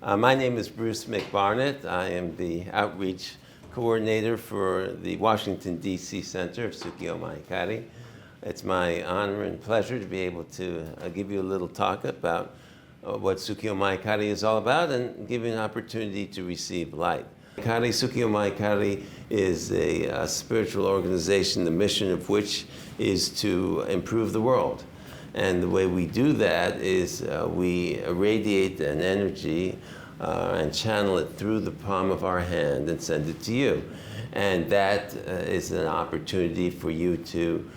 My name is Bruce McBarnette. I am the outreach coordinator for the Washington, D.C. Center of Sukyo Mahikari. It's my honor and pleasure to be able to give you a little talk about what Sukyo Mahikari is all about and give you an opportunity to receive light. Sukyo Mahikari is a spiritual organization, the mission of which is to improve the world. And the way we do that is we irradiate an energy and channel it through the palm of our hand and send it to you. And that is an opportunity for you to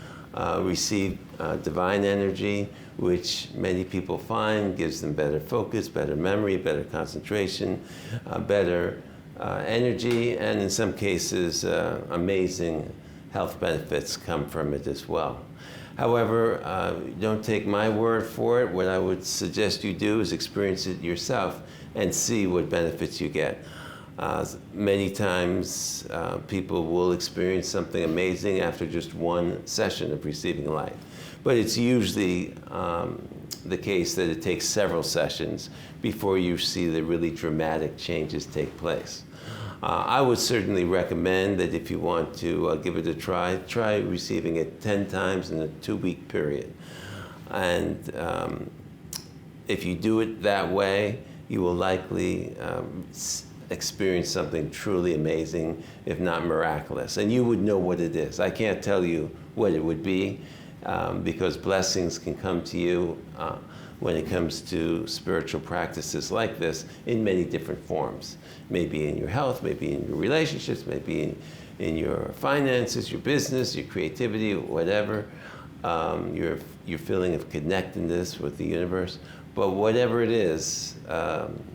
receive divine energy, which many people find gives them better focus, better memory, better concentration, better energy, and in some cases, amazing health benefits come from it as well. However, don't take my word for it. What I would suggest you do is experience it yourself and see what benefits you get. Many times, people will experience something amazing after just one session of receiving light. But it's usually the case that it takes several sessions before you see the really dramatic changes take place. I would certainly recommend that if you want to give it a try receiving it 10 times in a 2-week period. And if you do it that way, you will likely experience something truly amazing, if not miraculous. And you would know what it is. I can't tell you what it would be, because blessings can come to you when it comes to spiritual practices like this in many different forms. Maybe in your health, maybe in your relationships, maybe in your finances, your business, your creativity, whatever, your feeling of connectedness with the universe. But whatever it is,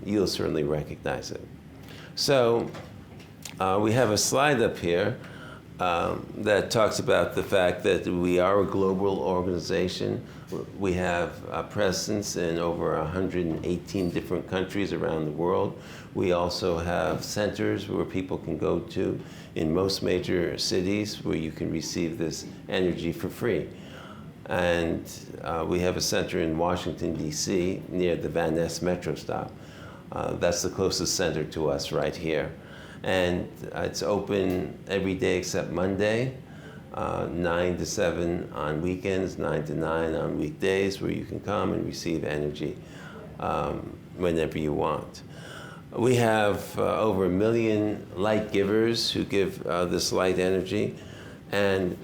you'll certainly recognize it. So we have a slide up here that talks about the fact that we are a global organization. We have a presence in over 118 different countries around the world. We also have centers where people can go to in most major cities where you can receive this energy for free. And we have a center in Washington, D.C. near the Van Ness Metro stop. That's the closest center to us right here. And it's open every day except Monday, 9 to 7 on weekends, 9 to 9 on weekdays, where you can come and receive energy whenever you want. We have over 1 million light givers who give this light energy, and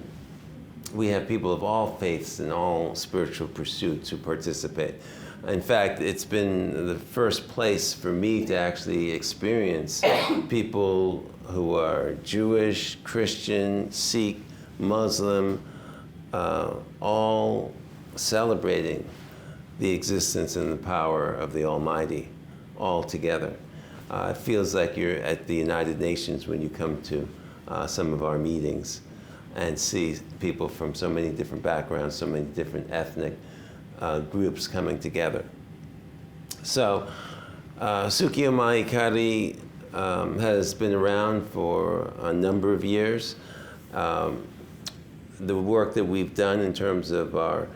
we have people of all faiths and all spiritual pursuits who participate. In fact, it's been the first place for me to actually experience people who are Jewish, Christian, Sikh, Muslim, all celebrating the existence and the power of the Almighty all together. It feels like you're at the United Nations when you come to some of our meetings and see people from so many different backgrounds, so many different ethnic groups coming together. So Sukyo Mahikari has been around for a number of years. The work that we've done in terms of our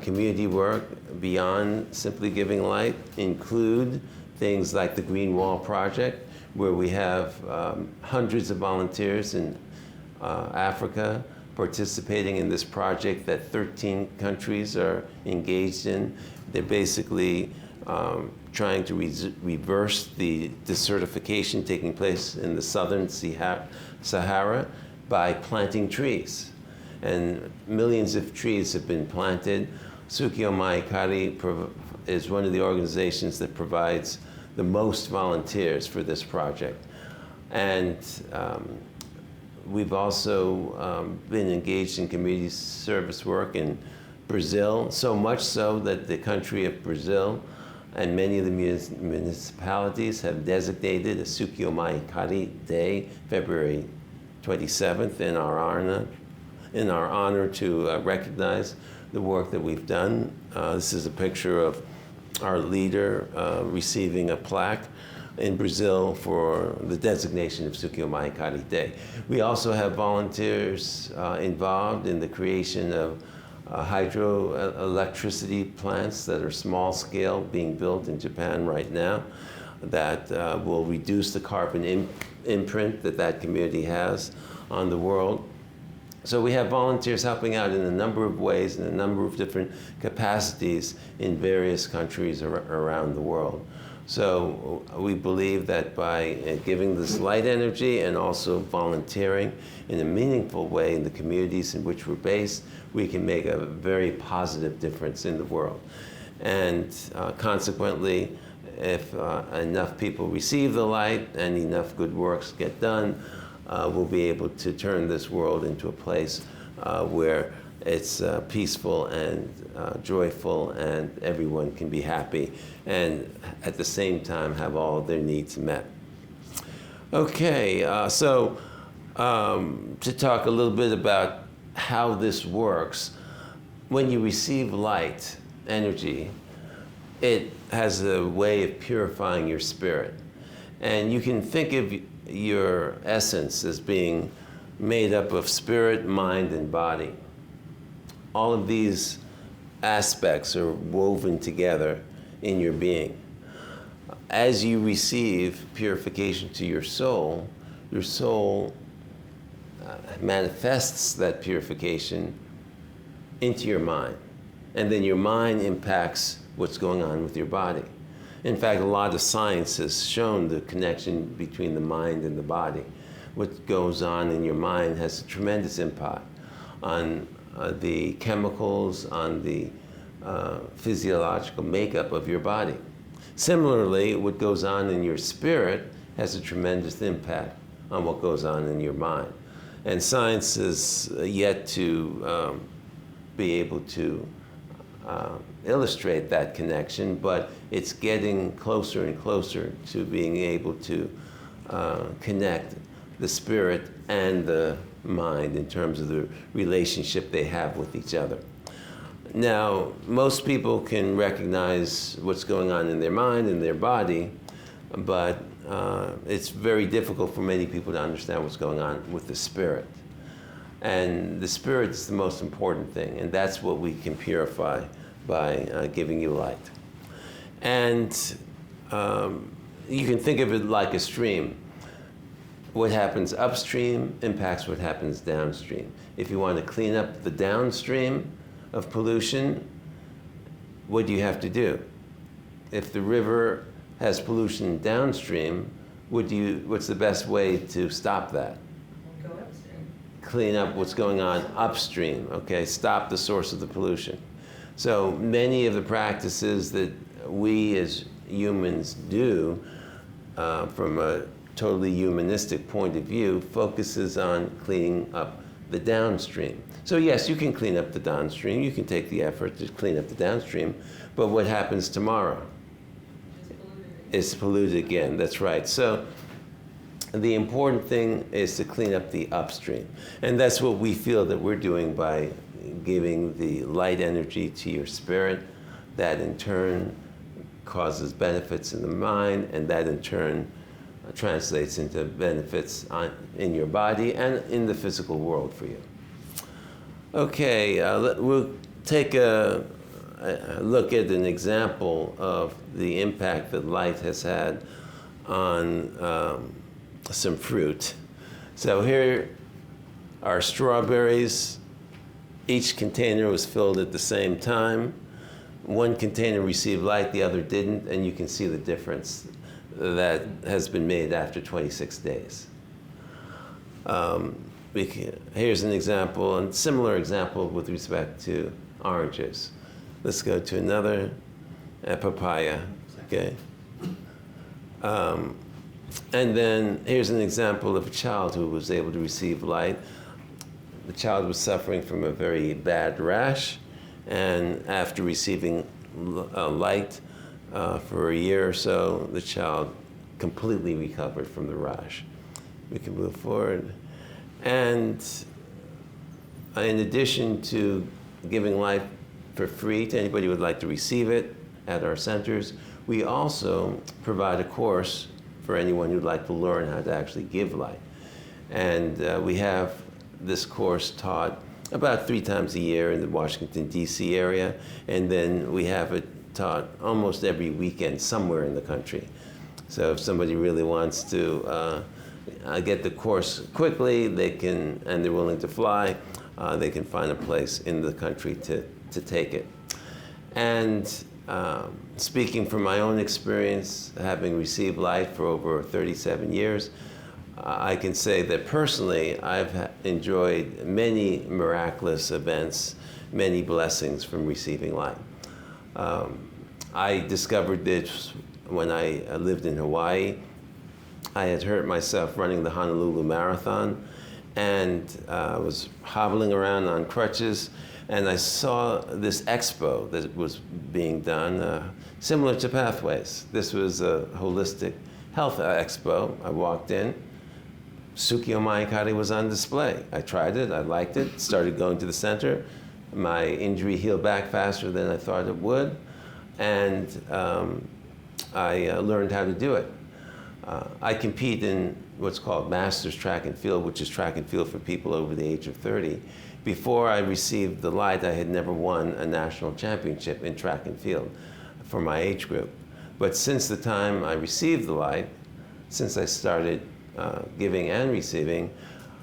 community work beyond simply giving light include things like the Green Wall Project, where we have hundreds of volunteers in Africa participating in this project that 13 countries are engaged in. They're basically trying to reverse the desertification taking place in the southern Sahara by planting trees. And millions of trees have been planted. Sukyo Mahikari is one of the organizations that provides the most volunteers for this project. And we've also been engaged in community service work in Brazil, so much so that the country of Brazil and many of the municipalities have designated a Sukyo Mahikari Day, February 27th, in our honor to recognize the work that we've done. This is a picture of our leader receiving a plaque in Brazil for the designation of Sukyo Mahikari Day. We also have volunteers involved in the creation of hydroelectricity plants that are small scale being built in Japan right now. that will reduce the carbon imprint that that community has on the world. So we have volunteers helping out in a number of ways, in a number of different capacities in various countries around the world. So we believe that by giving this light energy and also volunteering in a meaningful way in the communities in which we're based, we can make a very positive difference in the world. And consequently, if enough people receive the light and enough good works get done, we'll be able to turn this world into a place where it's peaceful and joyful, and everyone can be happy and at the same time have all of their needs met. Okay, so to talk a little bit about how this works, when you receive light energy, it has a way of purifying your spirit. And you can think of your essence as being made up of spirit, mind, and body. All of these aspects are woven together in your being. As you receive purification to your soul manifests that purification into your mind. And then your mind impacts what's going on with your body. In fact, a lot of science has shown the connection between the mind and the body. What goes on in your mind has a tremendous impact on the chemicals, on the physiological makeup of your body. Similarly, what goes on in your spirit has a tremendous impact on what goes on in your mind. And science is yet to be able to illustrate that connection, but it's getting closer and closer to being able to connect the spirit and the mind in terms of the relationship they have with each other. Now, most people can recognize what's going on in their mind and their body, but it's very difficult for many people to understand what's going on with the spirit. And the spirit is the most important thing, and that's what we can purify by giving you light. And you can think of it like a stream. What happens upstream impacts what happens downstream. If you want to clean up the downstream of pollution, what do you have to do? If the river has pollution downstream, what's the best way to stop that? Go upstream. Clean up what's going on upstream, okay? Stop the source of the pollution. So many of the practices that we as humans do from a totally humanistic point of view focuses on cleaning up the downstream. So yes, you can clean up the downstream, you can take the effort to clean up the downstream, but what happens tomorrow? It's polluted again, that's right. So the important thing is to clean up the upstream. And that's what we feel that we're doing by giving the light energy to your spirit. That in turn causes benefits in the mind, and that in turn translates into benefits in your body and in the physical world for you. Okay, we'll take a look at an example of the impact that light has had on some fruit. So here are strawberries. Each container was filled at the same time. One container received light, the other didn't, and you can see the difference that has been made after 26 days. Here's an example, a similar example with respect to oranges. Let's go to another, papaya, okay? And then here's an example of a child who was able to receive light. The child was suffering from a very bad rash, and after receiving light for a year or so, the child completely recovered from the rash. We can move forward. And in addition to giving light for free to anybody who would like to receive it at our centers, we also provide a course for anyone who'd like to learn how to actually give light. And we have this course taught about 3 times a year in the Washington, D.C. area, and then we have it taught almost every weekend somewhere in the country. So if somebody really wants to get the course quickly, they can, and they're willing to fly, they can find a place in the country to take it. And speaking from my own experience, having received light for over 37 years, I can say that personally, I've enjoyed many miraculous events, many blessings from receiving light. I discovered this when I lived in Hawaii. I had hurt myself running the Honolulu Marathon, and I was hobbling around on crutches, and I saw this expo that was being done, similar to Pathways. This was a holistic health expo. I walked in. Sukyo Mahikari was on display. I tried it, I liked it, started going to the center. My injury healed back faster than I thought it would, and I learned how to do it. I compete in what's called Masters Track and Field, which is track and field for people over the age of 30. Before I received the light, I had never won a national championship in track and field for my age group. But since the time I received the light, since I started giving and receiving,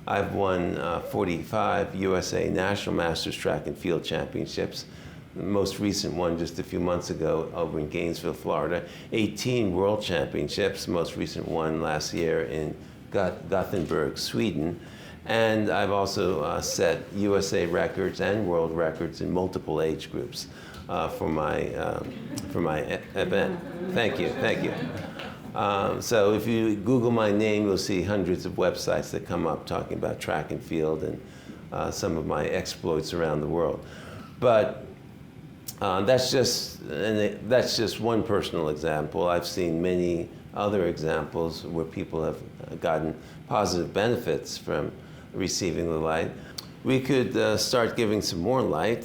I've won 45 USA National Masters Track and Field Championships. The most recent one just a few months ago over in Gainesville, Florida. 18 World Championships, most recent one last year in Gothenburg, Sweden. And I've also set USA records and world records in multiple age groups for my event. Thank you, thank you. So if you Google my name, you'll see hundreds of websites that come up talking about track and field and some of my exploits around the world. But that's just one personal example. I've seen many other examples where people have gotten positive benefits from receiving the light. We could start giving some more light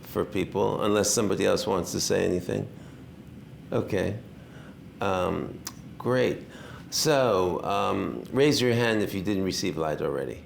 for people, unless somebody else wants to say anything. Okay. Great. So raise your hand if you didn't receive light already.